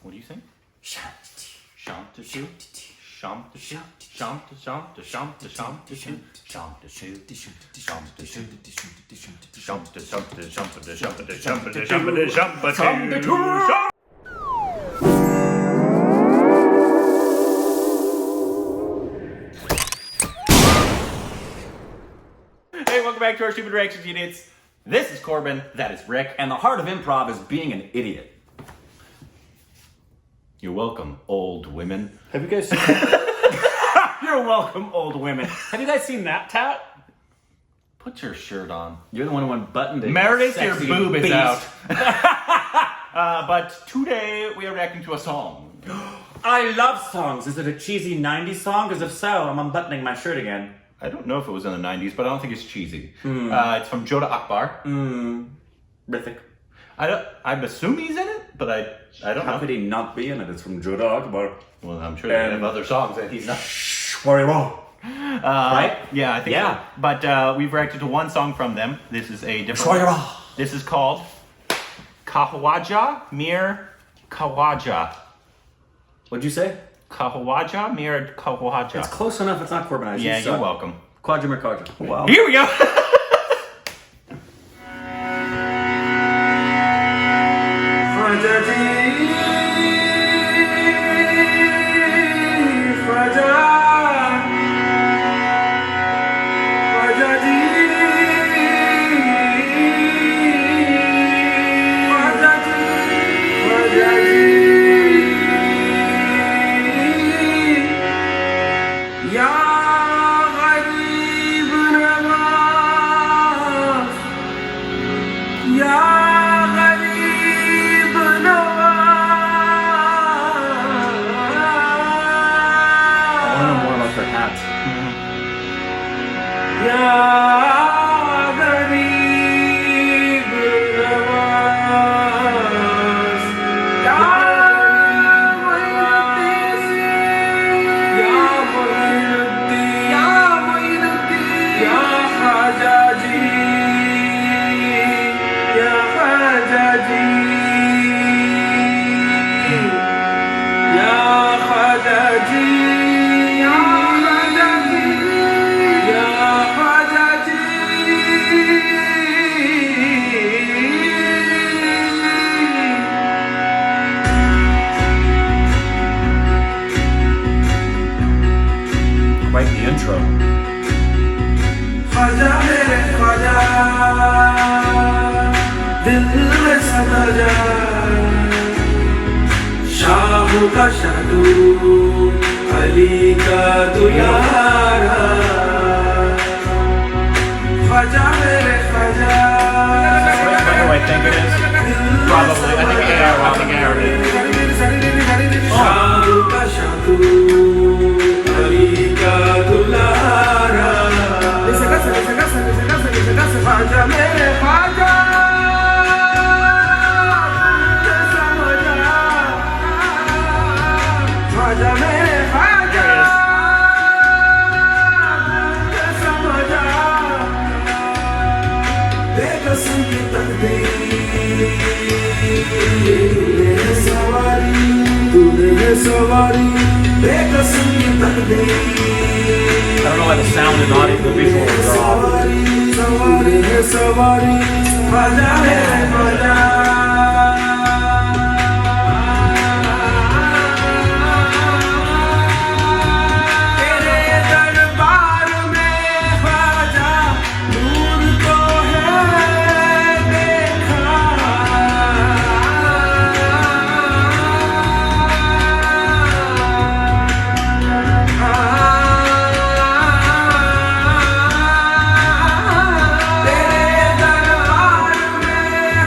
What do you think? Hey, welcome back to our Stupid Reactions Units. This is Corbin, that is Rick, And the heart of improv is being an idiot. you're welcome, old women. Have you guys seen You're welcome, old women. Have you guys seen that tat? Put your shirt on. You're the one who unbuttoned it. Meredith, your sexy boob is beast. out. But today we are reacting to a song. I love songs. Is it a cheesy 90s song? Because if so, I'm unbuttoning my shirt again. I don't know if it was in the 90s, but I don't think it's cheesy. It's from Jodhaa Akbar. Rithik. I'm assuming he's in it, but I don't How know. could he not be in it? It's from Jodhaa Akbar. Well, I'm sure they have other songs that he's not. Right? Yeah, I think Yeah. so. But we've reacted to one song from them. This is a different. This is called Khwaja Mir Khwaja. What'd you say? Khwaja Mir Khwaja. It's close enough. It's not Corbin. Yeah, you're welcome. Quadra. Wow. Here we go. Quite the intro. Khwaja मेरे ख्वाजा दिल में समा जा शाह का शादू अली का दुलारा ख्वाजा मेरे Khwaja What do I think it is? Probably. I think AR it is. Shah का शादू अली का दुलारा ख्वाजा मेरे ख्वाजा ख्वाजा मेरे ख्वाजा बेकसम की तकदीर तूने है सवारी बेकसम की तकदीर I don't know why the sound and audio, the visuals are off. सवारी है सवारी ख्वाजा मेरे ख्वाजा तेरे दरबार में ख्वाजा नूर तो है देखा तेरे दरबार में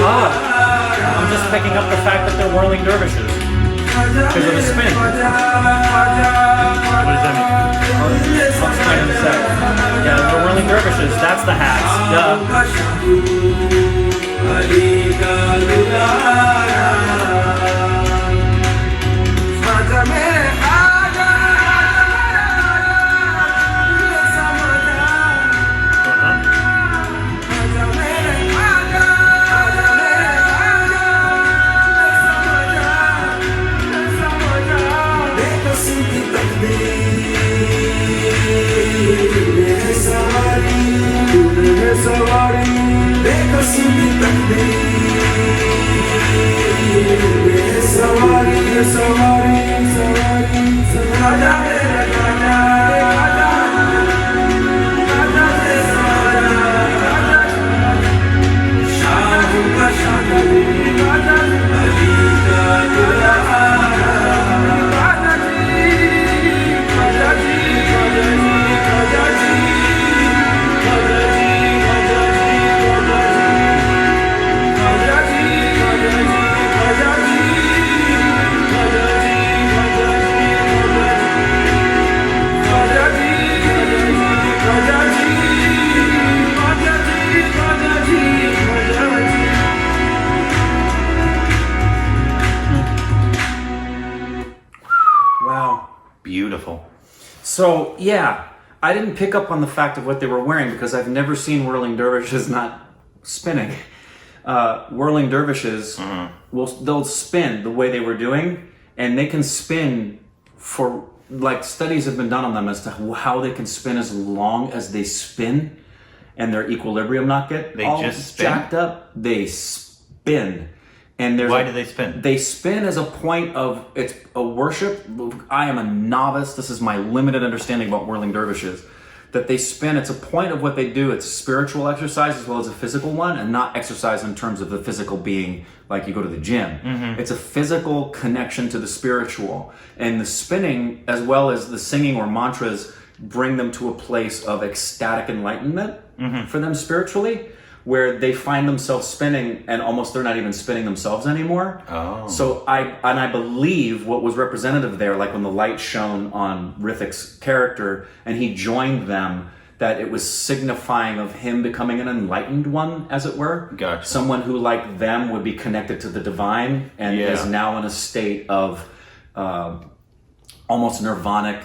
I'm just picking up the fact that they're whirling dervishes because of the spin. What does that mean? I'll explain in a sec. Yeah, they're whirling dervishes. That's the hats. Duh. Beautiful. So, yeah, I didn't pick up on the fact of what they were wearing because I've never seen whirling dervishes not spinning. Whirling dervishes, they'll spin the way they were doing, and they can spin for, like, studies have been done on them as to how they can spin as long as they spin and their equilibrium not get all just spin? jacked up. They spin. And Why do they spin? They spin as a point of, it's a worship. I am a novice. This is my limited understanding about whirling dervishes. That they spin, it's a point of what they do. It's a spiritual exercise as well as a physical one, and not exercise in terms of the physical being like you go to the gym. It's a physical connection to the spiritual. And the spinning, as well as the singing or mantras, bring them to a place of ecstatic enlightenment for them spiritually, where they find themselves spinning and almost they're not even spinning themselves anymore. Oh. So I believe what was representative there, like when the light shone on Rithik's character and he joined them, that it was signifying of him becoming an enlightened one, as it were. Gotcha. Someone who, like them, would be connected to the divine and is now in a state of almost nirvanic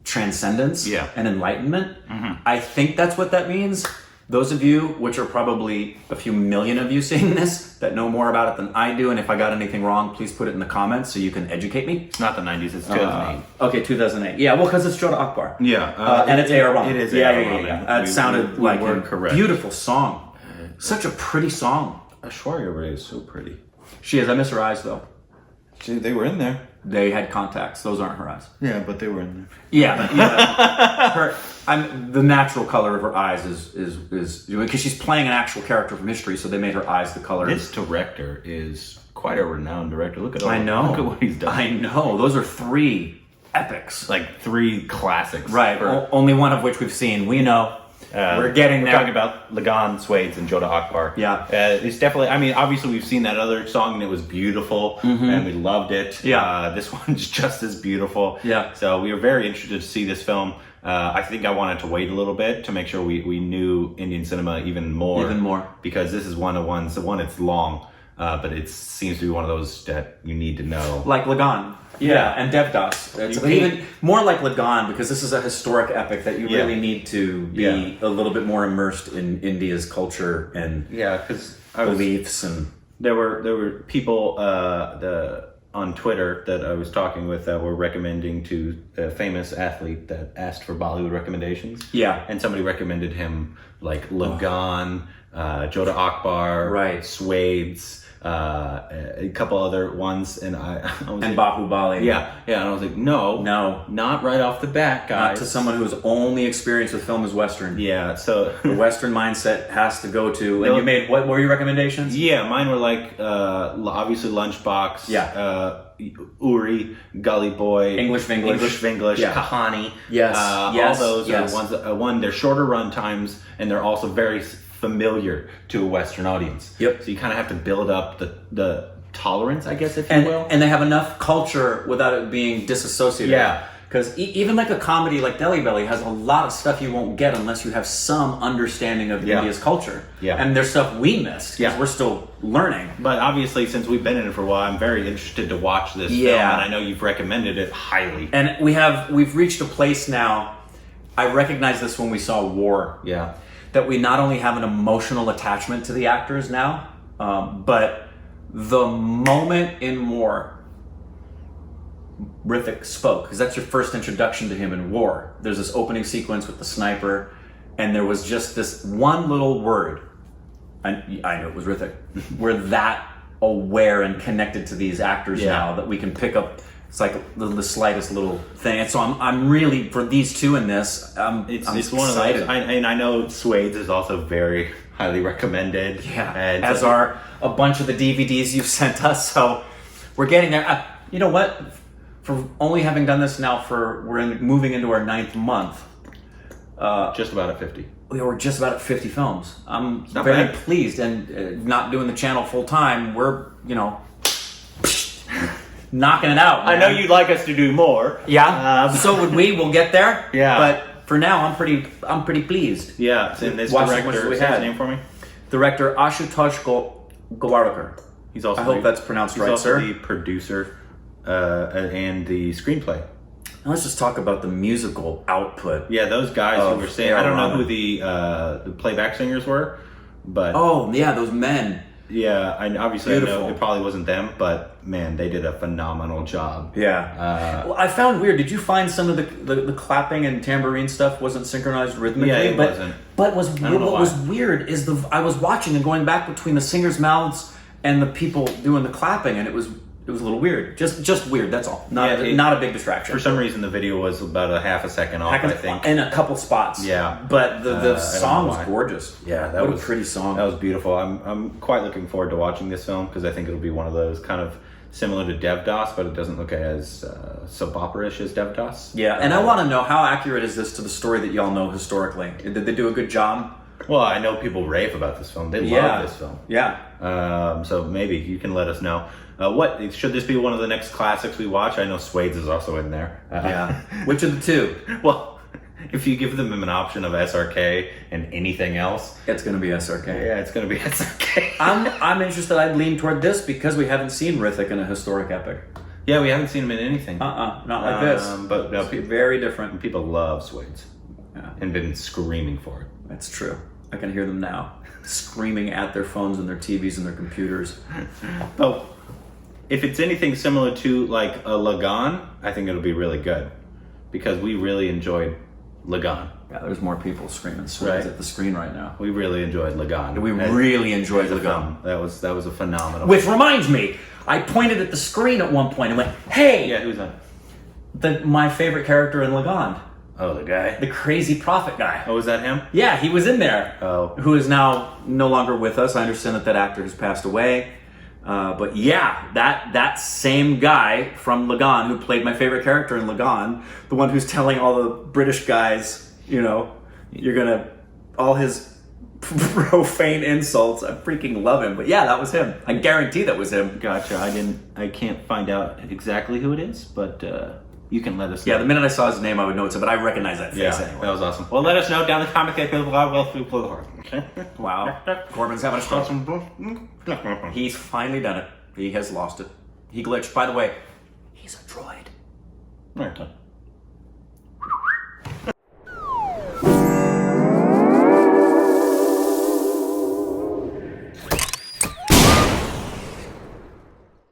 transcendence and enlightenment. I think that's what that means. Those of you, which are probably a few million of you seeing this, that know more about it than I do, and if I got anything wrong, please put it in the comments so you can educate me. It's not the 90s, it's 2008. Okay, 2008. Yeah, well, because it's Jodhaa Akbar. Yeah. And it's A.R. Rahman. It is A.R. A.R. Rahman. Rahman. That sounded we like were a correct. beautiful song. Such a pretty song. Ashwarya Ray is so pretty. She is. I miss her eyes, though. They were in there. They had contacts. Those aren't her eyes. Yeah, but they were in there. Yeah. The natural color of her eyes is because she's playing an actual character from history, so they made her eyes the color. This director is quite a renowned director. Look at I know. Look at what he's done. I know. Those are 3 epics. Like 3 classics. Right. Only one of which we've seen. We know. We're getting there. We're talking about Lagan, Swades, and Jodhaa Akbar. Yeah. It's definitely, I mean, obviously we've seen that other song and it was beautiful and we loved it. Yeah. This one's just as beautiful. Yeah. So we were very interested to see this film. I think I wanted to wait a little bit to make sure we knew Indian cinema even more. Even more. Because this is one of ones, the one it's long, but it seems to be one of those that you need to know. Like Lagan. Yeah, and Devdas. It's even more like Lagan because this is a historic epic that you really need to be a little bit more immersed in India's culture and because beliefs and there were people on Twitter that I was talking with that were recommending to a famous athlete that asked for Bollywood recommendations. Yeah. And somebody recommended him like Lagan, Jodhaa Akbar, Swades, a couple other ones, and I was and like, Bahubali. Yeah, and I was like, no, not right off the bat, guys. Not to someone who's only experienced with film as Western. Yeah, so the Western mindset has to go to. And you made what were your recommendations? Yeah, mine were like obviously Lunchbox. Yeah. Uri, Gully Boy, English Vinglish, Kahani. Yes, all those are ones that they're shorter run times and they're also very familiar to a Western audience. Yep. So you kind of have to build up the tolerance, I guess, if you will. And they have enough culture without it being disassociated. Yeah. Because even like a comedy like Deli Belly has a lot of stuff you won't get unless you have some understanding of India's culture. Yeah. And there's stuff we missed because Yeah. we're still learning. But obviously, since we've been in it for a while, I'm very interested to watch this film, and I know you've recommended it highly. And we've reached a place now, I recognize this when we saw War, Yeah. that we not only have an emotional attachment to the actors now, but the moment in War, Hrithik spoke, because that's your first introduction to him in War. There's this opening sequence with the sniper, and there was just this one little word. I know it was Hrithik. We're that aware and connected to these actors now that we can pick up. It's like the slightest little thing. And so I'm really, for these two in this, It's one of those. And I know Swades is also very highly recommended. Yeah, and as are a bunch of the DVDs you've sent us. So we're getting there. You know what? For only having done this now moving into our 9th month. just about at 50. We're just about at 50 films. I'm not very bad. pleased, and not doing the channel full time, we're, knocking it out. I man. know you'd like us to do more. Yeah. So would we. We'll get there. Yeah. But for now, I'm pretty pleased. Yeah, and this Watch as much as director, we say his had. name for me? Director Ashutosh Gowarkar. He's also I hope that's pronounced he's right, also sir. the producer and the screenplay. Now let's just talk about the musical output. Yeah, those guys Of who were saying, I don't know Rahman. who the playback singers were, but Oh yeah, those men. yeah, obviously I know Beautiful. it probably wasn't them, but man, they did a phenomenal job. Yeah. Well, I found weird. Did you find some of the clapping and tambourine stuff wasn't synchronized rhythmically? Yeah, it but, wasn't. But don't know what why. was weird is I was watching and going back between the singers' mouths and the people doing the clapping, and it was a little weird. Just weird. That's all. Not a big distraction. For some reason, the video was about a half a second off, I think. in a couple spots. Yeah. But the I song don't know was why. gorgeous. Yeah, that what was a pretty song. That was beautiful. I'm quite looking forward to watching this film because I think it'll be one of those kind of similar to Devdas, but it doesn't look as soap opera-ish as Devdas. Yeah, and I want to know, how accurate is this to the story that y'all know historically? Did they do a good job? Well, I know people rave about this film. They love this film. Yeah. So maybe you can let us know. What should this be one of the next classics we watch? I know Swades is also in there. Yeah. Which of the two? Well, if you give them an option of SRK and anything else, It's going to be SRK. yeah, it's going to be SRK. I'm interested. I'd lean toward this because we haven't seen Hrithik in a historic epic. Yeah, we haven't seen him in anything. Not like this. But no, It's very different. people love Swades Yeah, and been screaming for it. that's true. I can hear them now, screaming at their phones and their TVs and their computers. Oh, if it's anything similar to like a Lagan, I think it'll be really good because we really enjoyed Lagan. Yeah, there's more people screaming Swades Right. at the screen right now. We really enjoyed Lagan. We As- really enjoyed as a Lagan. film. That was a phenomenal. Which reminds me, I pointed at the screen at one point and went, "Hey, yeah, who's that? my favorite character in Lagan, Oh, the guy. the crazy prophet guy." Oh, was that him? Yeah, he was in there. Oh. Who is now no longer with us. I understand that actor has passed away. But yeah, that same guy from Lagan who played my favorite character in Lagan, the one who's telling all the British guys, you're gonna, all his profane insults. I freaking love him. But yeah, that was him. I guarantee that was him. Gotcha. I can't find out exactly who it is, but you can let us know. Yeah, the minute I saw his name, I would know it's him, but I recognize that face Yeah, anyway. that was awesome. Well, let us know down in the comment section below. Okay. Wow. Corbin's having a stroke. He's finally done it. He has lost it. He glitched. By the way, he's a droid. Right.